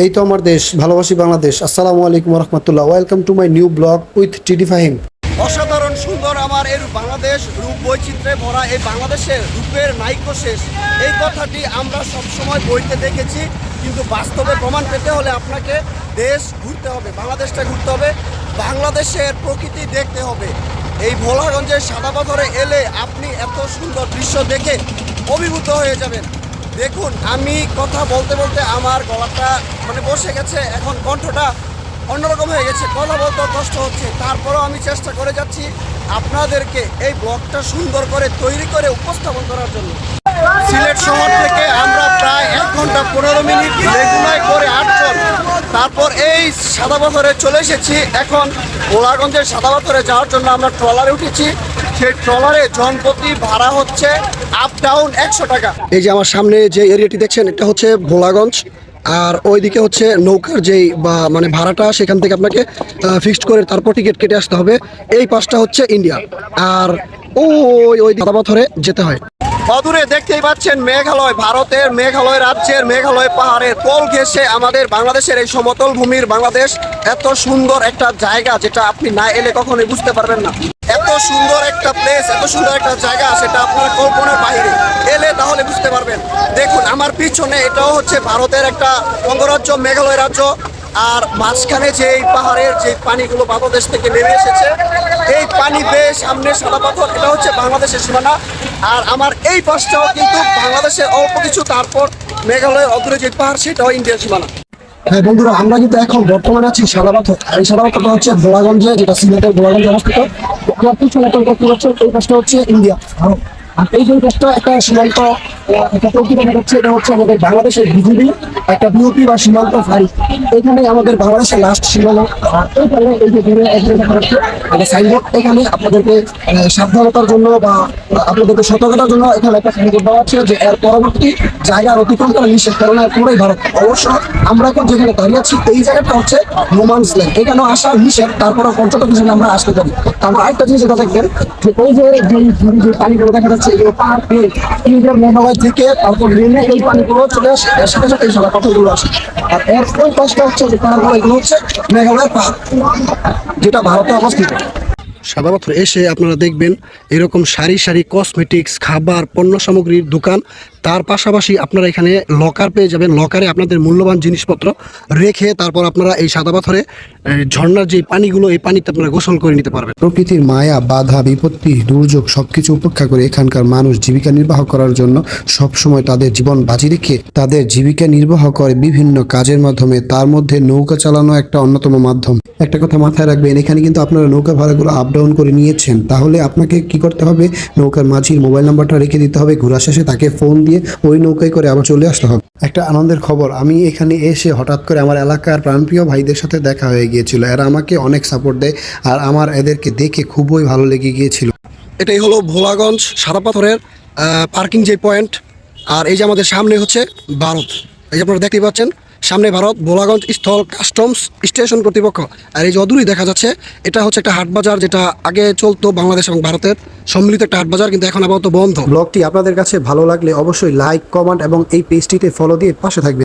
এই তো আমার দেশ, ভালোবাসি বাংলাদেশ। আসসালামু আলাইকুম রহমতুল্লাহ। Welcome to my new blog with TD Fahim. অসাধারণ সুন্দর আমার এই বাংলাদেশ, রূপ বৈচিত্র্যে ভরা এই বাংলাদেশের রূপের নাইকো শেষ। এই কথাটি আমরা সবসময় বইতে দেখেছি, কিন্তু বাস্তবে প্রমাণ পেতে হলে আপনাকে দেশ ঘুরতে হবে, বাংলাদেশটা ঘুরতে হবে, বাংলাদেশের প্রকৃতি দেখতে হবে। এই ভোলাগঞ্জের সাদা পাথরে এলে আপনি এত সুন্দর দৃশ্য দেখে অভিভূত হয়ে যাবেন। দেখুন, আমি কথা বলতে বলতে আমার গলাটা বসে গেছে, এখন কণ্ঠটা অন্যরকম হয়ে গেছে, কথা বলতে কষ্ট হচ্ছে। তারপরেও আমি চেষ্টা করে যাচ্ছি আপনাদেরকে এই ব্লগটা সুন্দর করে তৈরি করে উপস্থাপন করার জন্য। সিলেট শহর থেকে আমরা প্রায় 1 ঘন্টা 15 মিনিট রেগুলার করে 8 জন, তারপর এই সাদা পাথরে চলে এসেছি। এখন ভোলাগঞ্জের সাদা পাথরে যাওয়ার জন্য আমরা ট্রলারে উঠেছি। সেই ট্রলারে জনপ্রতি ভাড়া হচ্ছে আপ ডাউন 100 টাকা। এই যে আমার সামনে যে এরিয়াটি দেখছেন, এটা হচ্ছে ভোলাগঞ্জ, আর ওইদিকে হচ্ছে নৌকার যেই ভাড়াটা, সেখান থেকে আপনাকে ফিক্সড করে তারপর টিকিট কেটে আসতে হবে। এই পাশটা হচ্ছে ইন্ডিয়া, আর ওই সাদা পাথরে যেতে হয়। অদূরে দেখতেই পাচ্ছেন মেঘালয়, ভারতের মেঘালয় রাজ্যের মেঘালয় পাহাড়ের কোল ঘেঁষে আমাদের বাংলাদেশের এই সমতল ভূমির বাংলাদেশ। এত সুন্দর একটা জায়গা যেটা আপনি না এলে কখনোই বুঝতে পারবেন না। এত সুন্দর একটা প্লেস, এত সুন্দর একটা জায়গা, সেটা আপনার কল্পনার বাইরে, এলে তাহলে বুঝতে পারবেন। দেখুন আমার পিছনে, এটাও হচ্ছে ভারতের একটা অঙ্গরাজ্য, মেঘালয় রাজ্য। আর মাঝখানে যে এই পাহাড়ের যে পানিগুলো বাংলাদেশ থেকে নেমে এসেছে, এই পানি বেয়ে সামনে সাদা পাথর, এটা হচ্ছে বাংলাদেশের সীমানা। আর আমার এই পাশটাও কিন্তু বাংলাদেশের অল্প কিছু, তারপর মেঘালয়ের অদূরে যে পাহাড়, সেটাও ইন্ডিয়ার সীমানা। হ্যাঁ বন্ধুরা, আমরা কিন্তু এখন বর্তমানে আছি সাদা পাথর। এই সাদা পাথরটা হচ্ছে ভোলাগঞ্জে, যেটা সিলেটের ভোলাগঞ্জে অবস্থিত। আমার পিছনে দেখতে পাচ্ছেন, এই পাশটা হচ্ছে ইন্ডিয়া। আর এই যে পাশটা একটা সীমান্ত, একটা চৌকি দেখা যাচ্ছে, এটা হচ্ছে আমাদের বাংলাদেশের বিজিবি একটা বিওপি বা সীমান্ত ফাঁড়ি। এখানে আমাদের বাংলাদেশের লাস্ট সীমানা। আর এইখানে এই যে দূরে দেখা যাচ্ছে একটা সাইনবোর্ড, এখানে আপনাদেরকে সাবধানতার জন্য বা আপনাদেরকে সতর্কতার জন্য এখানে একটা সাইনবোর্ড দেওয়া আছে যে এর পরবর্তী জায়গা অতিক্রম করা নিষেধ, কারণ পুরোই ভারত। অবশ্য আমরা এখন যেখানে দাঁড়িয়ে আছি, এই জায়গাটা হচ্ছে নোম্যান্স ল্যান্ড, এখানেও আসা নিষেধ। তারপরে পর্যটক হিসেবে আমরা আসতে পারি। তারপর আরেকটা জিনিস এটা দেখবেন, যে ওই যে পানিগুলো দেখা যাচ্ছে, এগুলো পাহাড় পেয়ে ইন্ডিয়ার মেঘালয় থেকে তারপর নেমে এই পানিগুলো চলে আসে, এর সাথে সাথে এই সাদা পাথরগুলো আসে। আর এর ওই পাশটা হচ্ছে যে পাহাড়গুলো, এগুলো হচ্ছে মেঘালয়ের পাহাড়, যেটা ভারতে অবস্থিত। সাদা পাথর এসে আপনারা দেখবেন এরকম সারি সারি কসমেটিক্স, খাবার, পণ্য সামগ্রীর দোকান। তার পাশাপাশি আপনারা এখানে লকার পেয়ে যাবেন। লকারে আপনাদের মূল্যবান জিনিসপত্র রেখে তারপর আপনারা এই সাদা পাথরে ঝর্ণার যে পানিগুলো, এই পানিতে আপনারা গোসল করে নিতে পারবেন। প্রকৃতির মায়া, বাধা, বিপত্তি, দুর্যোগ সবকিছু উপেক্ষা করে এখানকার মানুষ জীবিকা নির্বাহ করার জন্য সবসময় তাদের জীবন বাজি রেখে তাদের জীবিকা নির্বাহ করে বিভিন্ন কাজের মাধ্যমে। তার মধ্যে নৌকা চালানো একটা অন্যতম মাধ্যম। একটা কথা মাথায় রাখবেন, এখানে কিন্তু আপনারা নৌকা ভাড়াগুলো আপ ডাউন করে নিয়েছেন, তাহলে আপনাকে কি করতে হবে, নৌকার মাঝির মোবাইল নাম্বারটা রেখে দিতে হবে। ঘোরা শেষে তাকে ফোন দিয়ে ওই নৌকায় করে আবার চলে আসতে হবে। একটা আনন্দের খবর, আমি এখানে এসে হঠাৎ করে আমার এলাকার প্রাণপ্রিয় ভাইদের সাথে দেখা হয়ে গিয়েছিল। এরা আমাকে অনেক সাপোর্ট দেয়, আর আমার এদেরকে দেখে খুবই ভালো লেগে গিয়েছিল। এটাই হলো ভোলাগঞ্জ সাদা পাথরের পার্কিং যে পয়েন্ট। আর এই যে আমাদের সামনে হচ্ছে ভারত, এই যে আপনারা দেখতেই পাচ্ছেন, সামনে ভারত, ভোলাগঞ্জ স্থল কাস্টমস স্টেশন কর্তৃপক্ষ। আর এই যে অদূরেই দেখা যাচ্ছে, এটা হচ্ছে একটা হাট বাজার, যেটা আগে চলতো বাংলাদেশ এবং ভারতের সম্মিলিত একটা হাট বাজার, কিন্তু এখন আপাতত বন্ধ। ব্লগটি আপনাদের কাছে ভালো লাগলে অবশ্যই লাইক, কমেন্ট এবং এই পেজটিতে ফলো দিয়ে পাশে থাকবে।